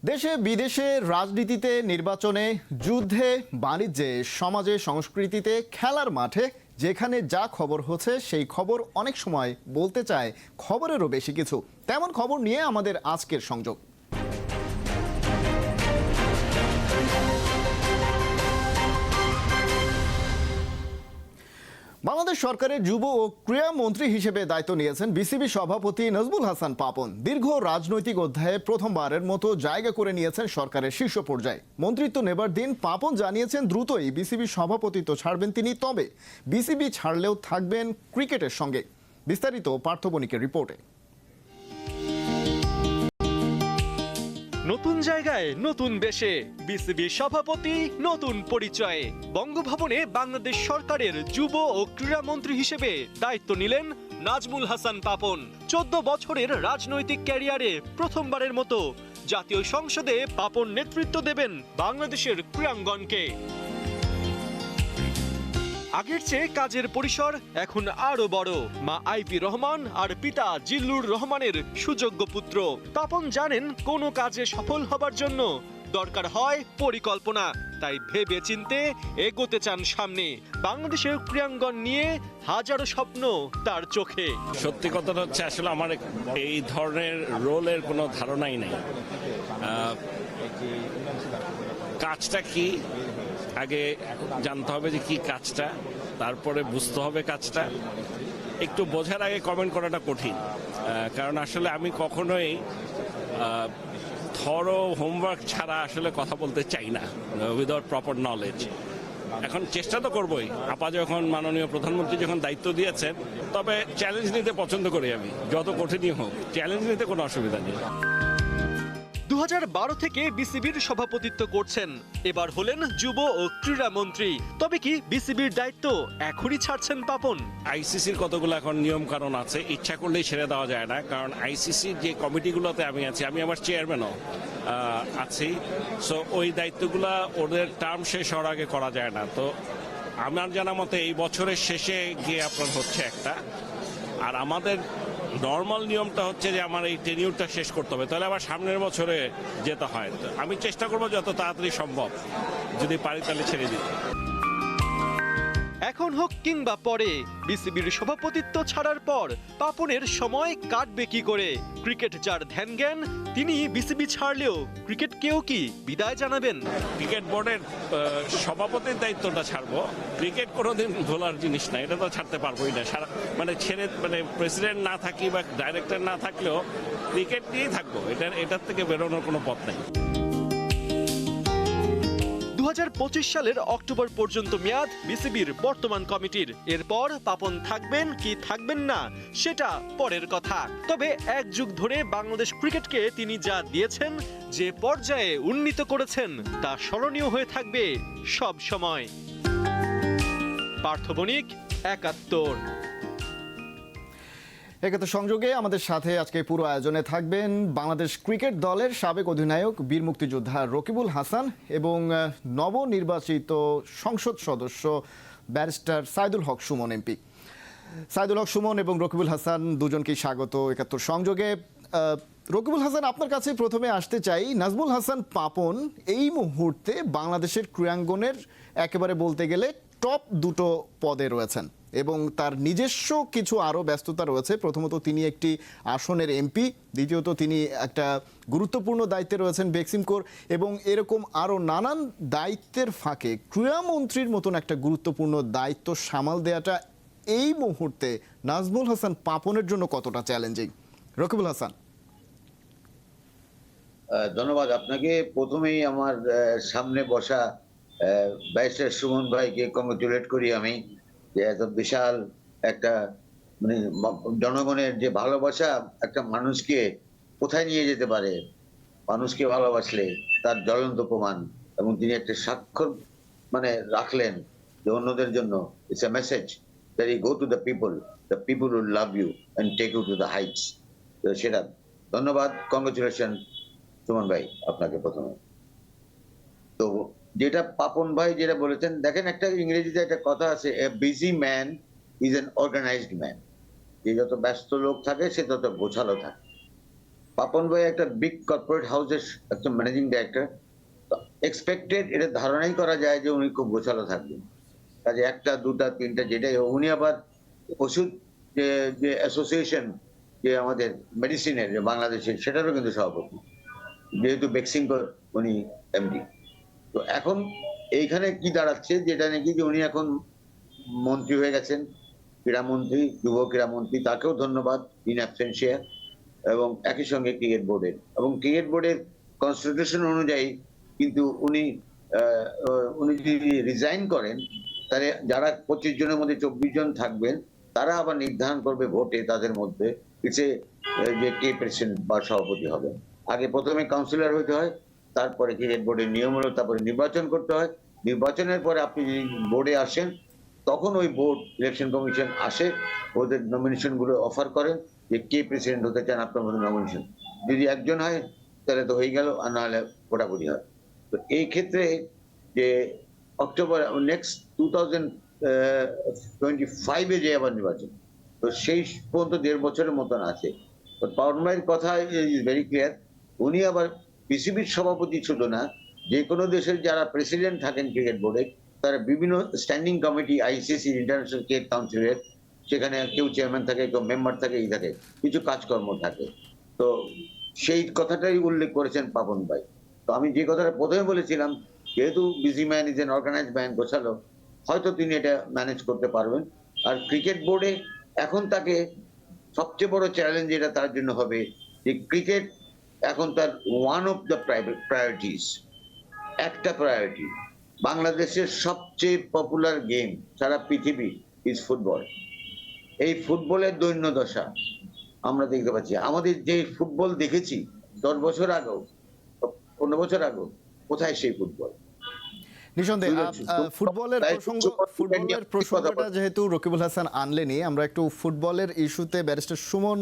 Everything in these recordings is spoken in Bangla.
দেশে বিদেশে রাজনীতিতে, নির্বাচনে, যুদ্ধে, বাণিজ্যে, সমাজে, সংস্কৃতিতে, খেলার মাঠে যেখানে যা খবর হচ্ছে সেই খবর অনেক সময় বলতে চায় খবরেরও বেশি কিছু। তেমন খবর নিয়ে আমাদের আজকের সংযোগ। বাংলাদেশ সরকারের যুব ও ক্রীড়া মন্ত্রী হিসেবে দায়িত্ব নিয়েছেন বিসিবি সভাপতি নাজমুল হাসান পাপন। দীর্ঘ রাজনৈতিক অধ্যায়ে প্রথমবারের মতো জায়গা করে নিয়েছেন সরকারের শীর্ষ পর্যায়ে। মন্ত্রিত্ব নেবার দিন পাপন জানিয়েছেন দ্রুতই বিসিবি সভাপতিত্ব ছাড়বেন তিনি, তবে বিসিবি ছাড়লেও থাকবেন ক্রিকেটের সঙ্গে। বিস্তারিত পার্থ বণিকের রিপোর্টে। নতুন জায়গায় নতুন বেশে বিসিবি সভাপতি, নতুন পরিচয়ে বঙ্গভবনে বাংলাদেশ সরকারের যুব ও ক্রীড়া মন্ত্রী হিসেবে দায়িত্ব নিলেন নাজমুল হাসান পাপন। 14 বছরের রাজনৈতিক ক্যারিয়ারে প্রথমবারের মতো জাতীয় সংসদে পাপন নেতৃত্ব দেবেন বাংলাদেশের ক্রীড়াঙ্গনকে। আগের চেয়ে কাজের পরিসর এখন আরো বড়। মা আইভি রহমান আর পিতা জিল্লুর রহমানের সুযোগ্য পুত্র পাপন জানেন কোনো কাজে সফল হবার জন্য দরকার হয় পরিকল্পনা, তাই ভেবে চিন্তে এগোতে চান সামনে। বাংলাদেশের ক্রীড়াঙ্গন নিয়ে হাজারো স্বপ্ন তার চোখে। সত্যি কথাটা হচ্ছে আসলে আমার এই ধরনের রোলের কোনো ধারণাই নেই। কাজটা কি আগে জানতে হবে যে কি কাজটা, তারপরে বুঝতে হবে কাজটা। একটু বোঝার আগে কমেন্ট করাটা কঠিন, কারণ আসলে আমি কখনোই থরো হোমওয়ার্ক ছাড়া আসলে কথা বলতে চাই না, উইদাউট প্রপার নলেজ। এখন চেষ্টা তো করবোই। আপা যখন মাননীয় প্রধানমন্ত্রী যখন দায়িত্ব দিয়েছেন, তবে চ্যালেঞ্জ নিতে পছন্দ করি আমি, যত কঠিনই হোক চ্যালেঞ্জ নিতে কোনো অসুবিধা নেই। 2012 থেকে বিসিবির সভাপতিত্ব করছেন, এবার হলেন যুব ও ক্রীড়া মন্ত্রী। তবে কি বিসিবির দায়িত্ব এখনই ছাড়ছেন পাপন? আইসিসির কতগুলো এখন নিয়ম কানুন আছে, ইচ্ছা করলেই ছেড়ে দেওয়া যায় না। কারণ আইসিসির যে কমিটিগুলোতে আমি আছি, আমি আমার চেয়ারম্যানও আছি, সো ওই দায়িত্বগুলা ওদের টার্ম শেষ হওয়ার আগে করা যায় না। তো আমার জানা মতে এই বছরের শেষে গিয়ে আপনার হচ্ছে একটা, আর আমাদের নর্মাল নিয়মটা হচ্ছে যে আমার এই টেনিউরটা শেষ করতে হবে, তাহলে আবার সামনের বছরে যেতে হয়। আমি চেষ্টা করবো যত তাড়াতাড়ি সম্ভব, যদি পারি তাহলে ছেড়ে দিতে। এখন হোক কিংবা পরে, বিসিবির সভাপতিত্ব ছাড়ার পর পাপনের সময় কাটবে কি করে? ক্রিকেট যার ধ্যান জ্ঞান, তিনি বিসিবি ছাড়লেও ক্রিকেটকেও কি বিদায় জানাবেন? ক্রিকেট বোর্ডের সভাপতির দায়িত্বটা ছাড়বো, ক্রিকেট কোনোদিন ভোলার জিনিস না, এটা তো ছাড়তে পারবোই না। মানে প্রেসিডেন্ট না থাকি বা ডাইরেক্টর না থাকলেও ক্রিকেট নিয়েই থাকবো, এটার থেকে বেরোনোর কোনো পথ নেই। 2025 সালের অক্টোবর পর্যন্ত মেয়াদ বিসিবির বর্তমান কমিটির। এরপর পাপন থাকবেন কি থাকবেন না সেটা পরের কথা। তবে এক যুগ ধরে বাংলাদেশ ক্রিকেটকে তিনি যা দিয়েছেন, যে পর্যায়ে উন্নীত করেছেন, তা স্মরণীয় হয়ে থাকবে সব সময়। পার্থ বণিক, 71। এক্ষেত্রে সংযোগে আমাদের সাথে আজকে পুরো আয়োজনে থাকবেন বাংলাদেশ ক্রিকেট দলের সাবেক অধিনায়ক বীর মুক্তিযোদ্ধা রকিবুল হাসান এবং নবনির্বাচিত সংসদ সদস্য ব্যারিস্টার সাইদুল হক সুমন এমপি। সাইদুল হক সুমন এবং রকিবুল হাসান দুজনকেই স্বাগত একাত্তর সংযোগে। রকিবুল হাসান, আপনার কাছে প্রথমে আসতে চাই। নাজমুল হাসান পাপন এই মুহূর্তে বাংলাদেশের ক্রীড়াঙ্গনের একেবারে বলতে গেলে টপ দুটো পদে রয়েছেন এবং তার নিজস্ব কিছু আরও ব্যস্ততা রয়েছে। প্রথমত তিনি একটি আসনের এমপি, দ্বিতীয়ত তিনি একটা গুরুত্বপূর্ণ দায়িত্বে রয়েছেন বেক্সিমকোর, এবং এরকম আরও নানান দায়িত্বের ফাঁকে ক্রীড়ামন্ত্রীর মতন একটা গুরুত্বপূর্ণ দায়িত্ব সামাল দেওয়াটা এই মুহূর্তে নাজমুল হাসান পাপনের জন্য কতটা চ্যালেঞ্জিং? রকিবুল হাসান। ধন্যবাদ আপনাকে। প্রথমেই আমার সামনে বসা ব্যারিস্টার সুমন ভাইকে কংগ্রেচুলেট করি আমি, যে এত বিশাল একটা মানে জনগণের যে ভালোবাসা একটা মানুষকে কোথায় নিয়ে যেতে পারে, মানুষকে ভালোবাসলে তার জ্বলন্ত প্রমাণ। এবং তিনি একটা স্বাক্ষর মানে রাখলেন যে অন্যদের জন্য it's a message that you go to the people will love you and take you to the heights. সেটা ধন্যবাদ, কংগ্রেচুলেশন সুমন ভাই আপনাকে প্রথমে। তো যেটা পাপন ভাই যেটা বলেছেন, দেখেন একটা ইংরেজিতে একটা কথা আছে, a busy man is an organised man. যে যত ব্যস্ত লোক থাকে সে তত গোছালো থাকে। পাপন ভাই একটা বিগ কর্পোরেট হাউসের একজন ম্যানেজিং ডাইরেক্টর, এক্সপেক্টেড এটা ধারণাই করা যায় যে উনি খুব গোছালো থাকবেন। কাজে একটা দুটা তিনটা যেটাই হোক, উনি আবার ওষুধ যে যে অ্যাসোসিয়েশন যে আমাদের মেডিসিনের যে বাংলাদেশের, সেটারও কিন্তু সভাপতি, যেহেতু বেক্সিমকোর উনি এমডি। তো এখন এইখানে কি দাঁড়াচ্ছে, যেটা নাকি যে উনি এখন মন্ত্রী হয়ে গেছেন, ক্রীড়ামন্ত্রী, যুব ক্রীড়ামন্ত্রী, তাকেও ধন্যবাদ ইন অ্যাবসেন্সিয়া, এবং একই সঙ্গে ক্রিকেট বোর্ডের, এবং ক্রিকেট বোর্ডের কনস্টিটিউশন অনুযায়ী কিন্তু উনি উনি যদি রিজাইন করেন, তাহলে যারা 25 জনের মধ্যে 24 জন থাকবেন, তারা আবার নির্ধারণ করবে ভোটে তাদের মধ্যে যে কে প্রেসিডেন্ট বা সভাপতি হবে। আগে প্রথমে কাউন্সিলর হইতে হয়, তারপরে ক্রিকেট বোর্ডের নিয়ম হলো, তারপরে নির্বাচন করতে হয়, নির্বাচনের পরে আপনি যদি বোর্ডে আসেন, তখন ওই বোর্ড ইলেকশন কমিশন আসে, ওদের নমিনেশন গুলো অফার করেন যে কে প্রেসিডেন্ট হতে চান আপনার মধ্যে নমিনেশন। যদি একজন হয় তাহলে তো হয়ে গেল, আর নাহলে ভোটাভুটি হয়। তো এই ক্ষেত্রে যে অক্টোবর নেক্সট 2025-এ যে আবার নির্বাচন, তো সেই পর্যন্ত 1.5 বছরের মতন আছে। তো পাওয়ার ভাইয়ের কথা ইজ ভেরি ক্লিয়ার, উনি আবার বিসিবির সভাপতি শুধু না, যে কোনো দেশের যারা প্রেসিডেন্ট থাকেন ক্রিকেট বোর্ডে, তারা বিভিন্ন standing committee, ICC, international cricket কাউন্সিলের, সেখানে কেউ চেয়ারম্যান থাকে, কেউ মেম্বার থাকে, এই থাকে, কিছু কাজকর্ম থাকে। তো সেই কথাটাই উল্লেখ করেছেন পাপন ভাই। তো আমি যে কথাটা প্রথমে বলেছিলাম, যেহেতু busy man is an organise man, গোছালো, হয়তো তিনি এটা ম্যানেজ করতে পারবেন। আর ক্রিকেট বোর্ডে এখন তাকে সবচেয়ে বড় চ্যালেঞ্জ এটা তার জন্য হবে যে ক্রিকেট এখন তার ওয়ান অফ দ্য প্রায়োরিটিস, একটা প্রায়োরিটি। বাংলাদেশের সবচেয়ে পপুলার গেম সারা পৃথিবী ইজ ফুটবল। এই ফুটবলের দৈন্যদশা আমরা দেখতে পাচ্ছি। আমাদের যে ফুটবল দেখেছি 10 বছর আগেও, 15 বছর আগেও, কোথায় সেই ফুটবল? নিঃসন্দেহে ফুটবলের প্রসঙ্গটা যেহেতু রকিবুল হাসান আনলেনি, আমরা একটু ফুটবলের ইস্যুতে ব্যারিস্টার সুমন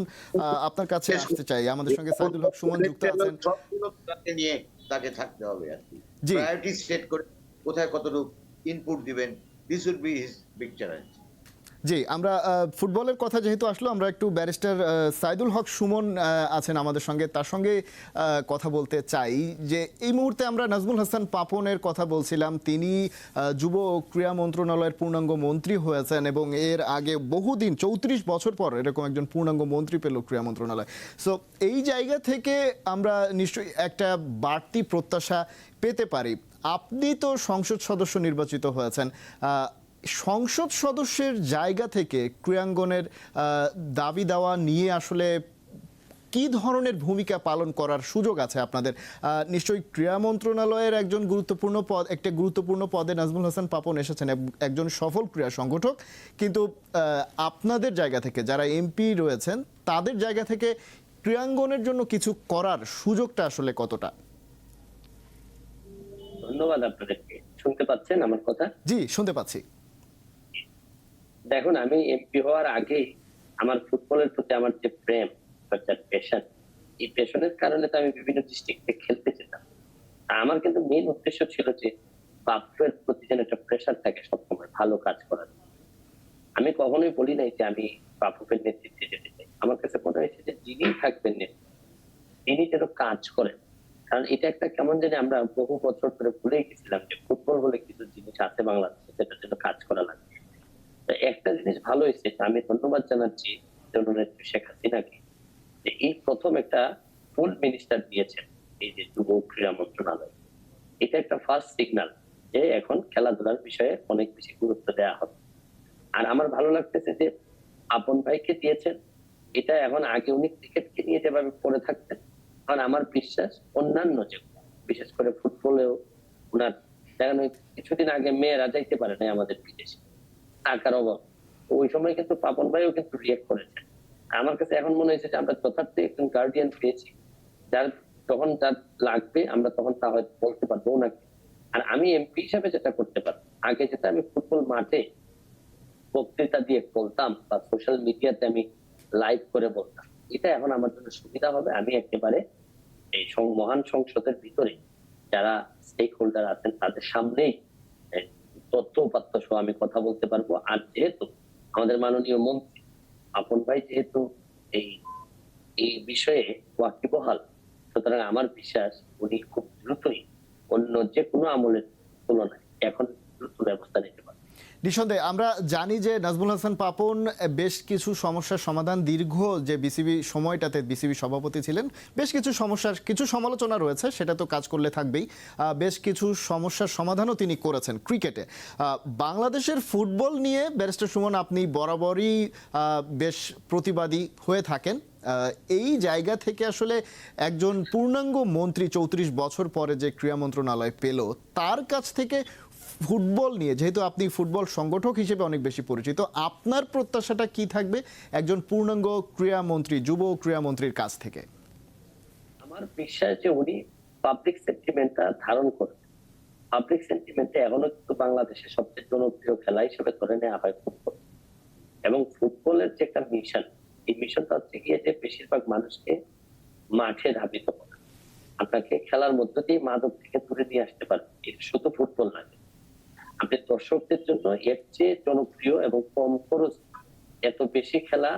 আপনার কাছে আসতে চাই। আমাদের সঙ্গে সাইদুল হক সুমন যুক্ত আছেন। নিয়ে তাকে থাকতে হবে আর কি, জি, প্রায়োরিটি সেট করে কোথায় কতটুকু ইনপুট দিবেন, this would be his big challenge. জি, আমরা ফুটবলের কথা যেহেতু আসলো, আমরা একটু ব্যারিস্টার সাইদুল হক সুমন আছেন আমাদের সঙ্গে, তার সঙ্গে কথা বলতে চাই যে এই মুহূর্তে আমরা নাজমুল হাসান পাপনের কথা বলছিলাম। তিনি যুব ও ক্রীড়া মন্ত্রণালয়ের পূর্ণাঙ্গ মন্ত্রী হয়েছেন এবং এর আগে বহুদিন 34 বছর পর এরকম একজন পূর্ণাঙ্গ মন্ত্রী পেল ক্রীড়া মন্ত্রণালয়। সো এই জায়গা থেকে আমরা নিশ্চয়ই একটা বাড়তি প্রত্যাশা পেতে পারি। আপনি তো সংসদ সদস্য নির্বাচিত হয়েছেন, সংসদ সদস্যের জায়গা থেকে ক্রীড়াঙ্গনের দাবি দেওয়া নিয়ে আসলে কি ধরনের ভূমিকা পালন করার সুযোগ আছে আপনাদের? নিশ্চয়ই ক্রীড়া মন্ত্রণালয়ের একটা গুরুত্বপূর্ণ পদে নাজমুল হাসান পাপন এসেছেন, একজন সফল ক্রীড়া সংগঠক, কিন্তু আপনাদের জায়গা থেকে যারা এমপি রয়েছেন, তাদের জায়গা থেকে ক্রীড়াঙ্গনের জন্য কিছু করার সুযোগটা আসলে কতটা? ধন্যবাদ আপনাদেরকে। শুনতে পাচ্ছেন আমার কথা? জি, শুনতে পাচ্ছি। দেখুন, আমি এমপি হওয়ার আগে আমার ফুটবলের প্রতি আমার যে প্রেম, প্যাশন, এই প্যাশনের কারণে তো আমি বিভিন্ন ডিস্ট্রিক্টে খেলতে যেতাম। আমার কিন্তু মেইন উদ্দেশ্য ছিল যে বাফুফের প্রতি যেন একটা প্রেশার থাকে সবসময় ভালো কাজ করার। আমি কখনোই বলি নাই যে আমি বাফুফের নেতৃত্বে যেতে চাই। আমার কাছে মনে হয়েছে যে যিনি থাকবেন তিনি যেন কাজ করেন। কারণ এটা একটা কেমন জানি আমরা বহু বছর ধরে ভুলে গেছিলাম যে ফুটবল বলে কিছু জিনিস আছে বাংলাদেশে, যেটার জন্য কাজ করা লাগবে। একটা জিনিস ভালো হয়েছে, আমি ধন্যবাদ জানাচ্ছি জননেত্রী শেখ হাসিনাকে, যে এই প্রথম একটা ফুল মিনিস্টার দিয়েছেন এই যে যুব ক্রীড়া মন্ত্রণালয়। এটা একটা ফার্স্ট সিগন্যাল যে এখন খেলাধুলার বিষয়ে অনেক বেশি গুরুত্ব দেওয়া হবে। আর আমার ভালো লাগতেছে যে আপন ভাইকে দিয়েছেন, এটা এখন আগে উনি ক্রিকেটকে নিয়ে যেভাবে পড়ে থাকতেন, কারণ আমার বিশ্বাস অন্যান্য যেগুলো বিশেষ করে ফুটবলেও ওনার দেখানো, কিছুদিন আগে মেয়েরা যাইতে পারে না আমাদের বিদেশে টাকার অভাব, ওই সময় কিন্তু পাপন ভাইও কিন্তু রিয়েক্ট করেছেন। আমার কাছে এখন মনে হয়েছে যে আমরা যথার্থ একজন গার্ডিয়ান পেয়েছি, যার তখন যার লাগবে আমরা তখন তা হয়তো বলতে পারবো ওনাকে। আর আমি এমপি হিসাবে যেটা করতে পারবো, আগে যেটা আমি ফুটবল মাঠে বক্তৃতা দিয়ে বলতাম বা সোশ্যাল মিডিয়াতে আমি লাইভ করে বলতাম, এটা এখন আমার জন্য সুবিধা হবে। আমি একেবারে এই মহান সংসদের ভিতরে যারা স্টেক হোল্ডার আছেন তাদের সামনেই তথ্য উপাত্ত সহ আমি কথা বলতে পারবো। আর যেহেতু আমাদের মাননীয় মন্ত্রী আপন ভাই যেহেতু এই এই বিষয়ে ওয়াকিবহাল। সুতরাং আমার বিশ্বাস উনি খুব দ্রুতই অন্য যে কোনো আমলের তুলনায় এখন দ্রুত ব্যবস্থা নিতে পারেন। নিঃসন্দেহে আমরা জানি যে নাজমুল হাসান পাপন বেশ কিছু সমস্যার সমাধান দীর্ঘ যে বিসিবি সময়টাতে বিসিবি সভাপতি ছিলেন, বেশ কিছু সমস্যার কিছু সমালোচনা রয়েছে, সেটা তো কাজ করলে থাকবেই। বেশ কিছু সমস্যার সমাধানও তিনি করেছেন ক্রিকেটে। বাংলাদেশের ফুটবল নিয়ে ব্যারিস্টার সুমন আপনি বরাবরই বেশ প্রতিবাদী হয়ে থাকেন। এই জায়গা থেকে আসলে একজন পূর্ণাঙ্গ মন্ত্রী 34 বছর পরে যে ক্রীড়া মন্ত্রণালয় পেল, তার কাছ থেকে ফুটবল নিয়ে, যেহেতু আপনি ফুটবল সংগঠক হিসেবে অনেক বেশি পরিচিত, আপনার প্রত্যাশাটা কি থাকবে একজন পূর্ণাঙ্গ ক্রীড়ামন্ত্রী, যুব ক্রীড়ামন্ত্রীর কাছ থেকে? আমার বিশ্বাস যে উনি পাবলিক সেন্টিমেন্টটা ধারণ করবেন। পাবলিক সেন্টিমেন্টে এখনো কিন্তু বাংলাদেশের সবচেয়ে জনপ্রিয় খেলা হিসেবে ধরে নেওয়া হয় ফুটবল। এবং ফুটবলের যে একটা মিশন, এই মিশনটা হচ্ছে গিয়ে যে বেশিরভাগ মানুষকে মাঠে ধাবিত করা। আপনাকে খেলার মধ্য দিয়ে মাদক থেকে দূরে নিয়ে আসতে পারবে। এটা শুধু ফুটবল না, আপনি দর্শকদের জন্য এর চেয়ে জনপ্রিয় এবং কম খরচ এত বেশি খেলা,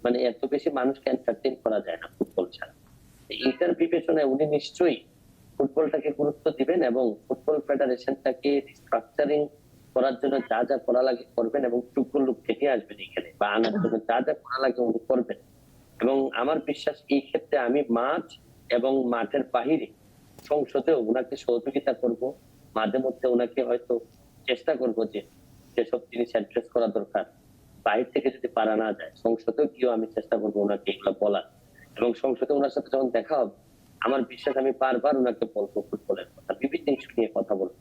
মানে এত বেশি মানুষকে এন্টারটেইন করা যায় না ফুটবল ছাড়া। এইটার বিবেচনায় উনি নিশ্চয়ই ফুটবলটাকে গুরুত্ব দিবেন এবং ফুটবল ফেডারেশনটাকে রিস্ট্রাকচারিং করার জন্য যা যা করা লাগে করবেন এবং যোগ্য লোক থেকে আসবেন এখানে, বা আনার জন্য যা যা করা লাগে উনি করবেন। এবং আমার বিশ্বাস এই ক্ষেত্রে আমি মাঠ এবং মাঠের বাহিরে সংসদেও ওনাকে সহযোগিতা করব। মাঝে মধ্যে ওনাকে হয়তো চেষ্টা করবো যে যেসব জিনিস অ্যাড্রেস করা দরকার বাইরে থেকে যদি পারা না যায়, সংসদেও গিয়েও আমি চেষ্টা করবো ওনাকে এগুলো বলার। এবং সংসদে ওনার সাথে যখন দেখা হবে, আমার বিশ্বাস আমি বারবার ওনাকে বলবো ফুটবলের কথা, বিভিন্ন ইস্যু নিয়ে কথা বলবো।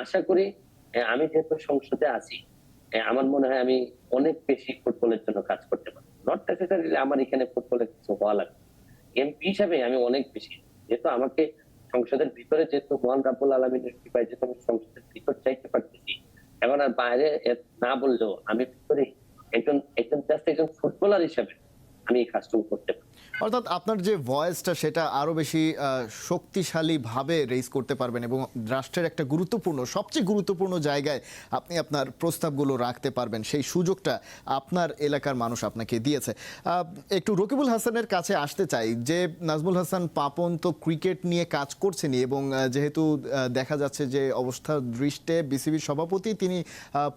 আশা করি আমি যেহেতু সংসদে আছি, আমার মনে হয় আমি অনেক বেশি ফুটবলের জন্য কাজ করতে পারি। নট নেসেসারিলি আমার এখানে ফুটবলের কিছু হওয়া লাগে, এমপি হিসাবে আমি অনেক বেশি, যেহেতু আমাকে সংসদের ভিতরে যেহেতু মহান রাব্বুল আলামিনের কৃপায় যেহেতু আমি সংসদের ভিতর চাইতে পারতেছি, এখন আর বাইরে না বললেও আমি ভিতরে একজন ফুটবলার হিসাবে আমি এই কাজটুকু করতে পারি। অর্থাৎ আপনার যে ভয়েসটা সেটা আরও বেশি শক্তিশালীভাবে রেইজ করতে পারবেন এবং রাষ্ট্রের একটা গুরুত্বপূর্ণ, সবচেয়ে গুরুত্বপূর্ণ জায়গায় আপনি আপনার প্রস্তাবগুলো রাখতে পারবেন, সেই সুযোগটা আপনার এলাকার মানুষ আপনাকে দিয়েছে। একটু রকিবুল হাসানের কাছে আসতে চাই যে নাজমুল হাসান পাপন তো ক্রিকেট নিয়ে কাজ করছেনই এবং যেহেতু দেখা যাচ্ছে যে অবস্থার দৃষ্টে বিসিবির সভাপতি, তিনি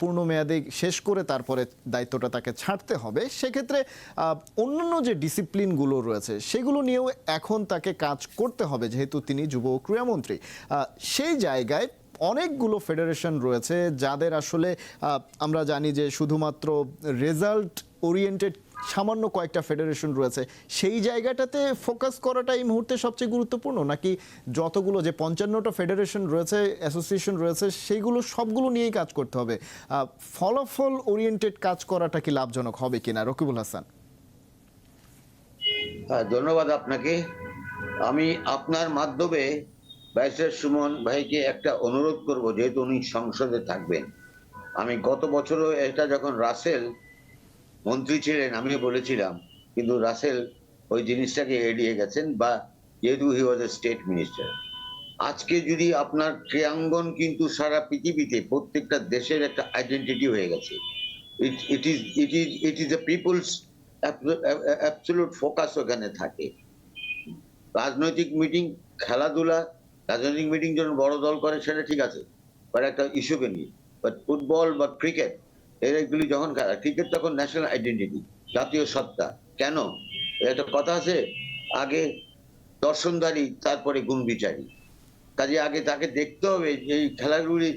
পূর্ণ মেয়াদে শেষ করে তারপরে দায়িত্বটা তাকে ছাড়তে হবে, সেক্ষেত্রে অন্যান্য যে ডিসিপ্লিনগুলো রয়েছে সেগুলো নিয়েও এখন তাকে কাজ করতে হবে, যেহেতু তিনি যুব ক্রীড়ামন্ত্রী। সেই জায়গায় অনেকগুলো ফেডারেশন রয়েছে যাদের আসলে আমরা জানি যে শুধুমাত্র রেজাল্ট ওরিয়েন্টেড সামান্য কয়েকটা ফেডারেশন রয়েছে, সেই জায়গাটাতে ফোকাস করাটা এই মুহূর্তে সবচেয়ে গুরুত্বপূর্ণ, নাকি যতগুলো যে 55টা ফেডারেশন রয়েছে, অ্যাসোসিয়েশন রয়েছে, সেইগুলো সবগুলো নিয়েই কাজ করতে হবে? ফলাফল ওরিয়েন্টেড কাজ করাটা কি লাভজনক হবে কিনা, রকিবুল হাসান? হ্যাঁ, ধন্যবাদ আপনাকে। আমি আপনার মাধ্যমে ব্যারিস্টার সুমন ভাইকে একটা অনুরোধ করব, যেহেতু উনি সংসদে থাকবেন। আমি গত বছরও এটা যখন রাসেল মন্ত্রী ছিলেন আমি বলেছিলাম, কিন্তু রাসেল ওই জিনিসটাকে এড়িয়ে গেছেন, বা যেহেতু হি ওয়াজ এ স্টেট মিনিস্টার। আজকে যদি আপনার ক্রীড়াঙ্গন কিন্তু সারা পৃথিবীতে প্রত্যেকটা দেশের একটা আইডেন্টিটি হয়ে গেছে। It is the people's absolute focus ওখানে থাকে। রাজনৈতিক মিটিং, খেলাধুলা, রাজনৈতিক মিটিং যখন বড় দল করে সেটা ঠিক আছে, বাট একটা ইস্যুকে নিয়ে। বাট ফুটবল বা ক্রিকেট এগুলি যখন ক্রিকেট তখন ন্যাশনাল আইডেন্টিটি, জাতীয় সত্তা। কেন একটা কথা আছে, আগে দর্শনদারি তারপরে গুণ বিচারী। কাজে আগে তাকে দেখতে হবে যে এই খেলাগুলি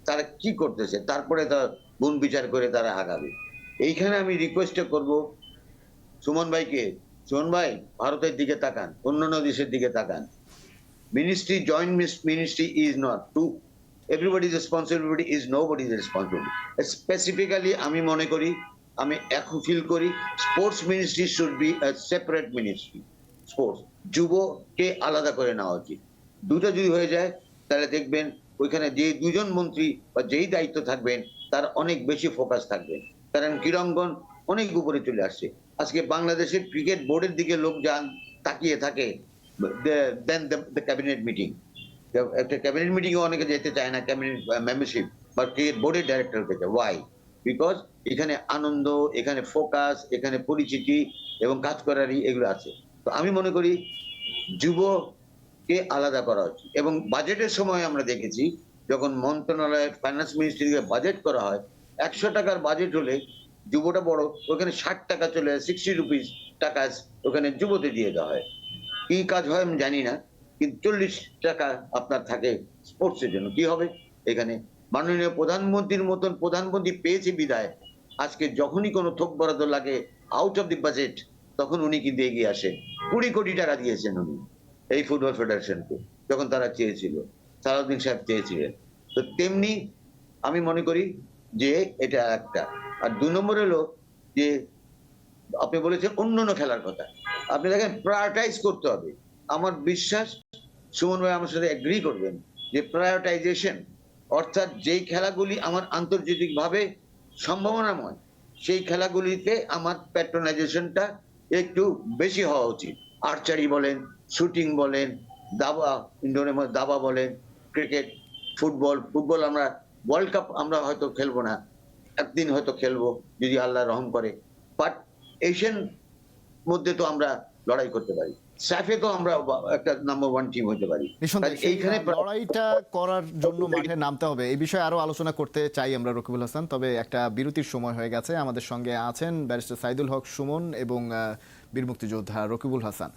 তারা কি করতেছে, তারপরে তার গুণ বিচার করে তারা আগাবে। এইখানে আমি রিকোয়েস্টটা করব সুমন ভাইকে, সুমন ভাই ভারতের দিকে তাকান, অন্যান্য দেশের দিকে তাকান। Ministry, joint ministry is not to everybody's responsibility is nobody's responsibility. Specifically আমি মনে করি, আমি এখন ফিল করি sports ministry should be a separate ministry. Sports যুবকে আলাদা করে নেওয়া উচিত। দুটো যদি হয়ে যায় তাহলে দেখবেন ওইখানে যে দুজন মন্ত্রী বা যেই দায়িত্ব থাকবেন তার অনেক বেশি ফোকাস থাকবে, কারণ ক্রীড়াঙ্গন অনেক উপরে চলে আসছে। আজকে বাংলাদেশের ক্রিকেট বোর্ডের দিকে লোক যান তাকিয়ে থাকে, দেন দ্য ক্যাবিনেট মিটিং। একটা ক্যাবিনেট মিটিং এ অনেকে যেতে চায় না, ক্যাবিনেট মেম্বারশিপ বা ক্রিকেট বোর্ডের ডাইরেক্টর থেকে। ওয়াই? বিকজ এখানে আনন্দ, এখানে ফোকাস, এখানে পরিচিতি এবং কাজ করারই এগুলো আছে। তো আমি মনে করি যুবকে আলাদা করা উচিত। এবং বাজেটের সময় আমরা দেখেছি যখন মন্ত্রণালয়ের ফাইন্যান্স মিনিস্ট্রি থেকে বাজেট করা হয়, 100 টাকার বাজেট হলে যুবটা বড়, ওখানে 60 টাকা চলে যায়, 60 রুপিস টাকা ওখানে যুবতে দিয়ে দেওয়া হয়। কি কাজ হয় আমি জানি না, কিন্তু 40 টাকা আপনার থাকে স্পোর্টসের জন্য। কি হবে এখানে? মাননীয় প্রধানমন্ত্রীর মতন প্রধানমন্ত্রী পেয়েছে বিদায় আজকে যখনই কোনো থোক বরাদ্দ লাগে আউট অফ দি বাজেট, তখন উনি কিন্তু এগিয়ে আসেন। 20 কোটি টাকা দিয়েছেন উনি এই ফুটবল ফেডারেশনকে, যখন তারা চেয়েছিল, সালাউদ্দিন সাহেব চেয়েছিলেন। তো তেমনি আমি মনে করি যে এটা একটা। আর 2 নম্বর হলো যে আপনি বলেছেন অন্যান্য খেলার কথা, আপনি দেখেন প্রায়োরিটাইজ করতে হবে। আমার বিশ্বাস সুমন ভাই আমার সাথে এগ্রি করবেন যে প্রায়োরিটাইজেশন, অর্থাৎ যেই খেলাগুলি আমার আন্তর্জাতিকভাবে সম্ভাবনাময়, সেই খেলাগুলিতে আমার প্যাট্রোনাইজেশনটা একটু বেশি হওয়া উচিত। আর্চারি বলেন, শুটিং বলেন, দাবা, ইন্ডোরের মধ্যে দাবা বলেন, ক্রিকেট, ফুটবল আমরা ওয়ার্ল্ড কাপ আমরা হয়তো খেলবো না, একদিন হয়তো খেলবো যদি আল্লাহ রহম করে, বাট এশিয়ান মধ্যে তো আমরা লড়াই করতে পারি, স্যাফে তো আমরা একটা নাম্বার 1 টিম হতে পারি। নিঃসন্দেহে এইখানে লড়াইটা করার জন্য মাঠে নামতে হবে। এই বিষয়ে আরো আলোচনা করতে চাই আমরা রকিবুল হাসান, তবে একটা বিরতির সময় হয়ে গেছে। আমাদের সঙ্গে আছেন ব্যারিস্টার সাইদুল হক সুমন এবং বীর মুক্তিযোদ্ধা রকিবুল হাসান।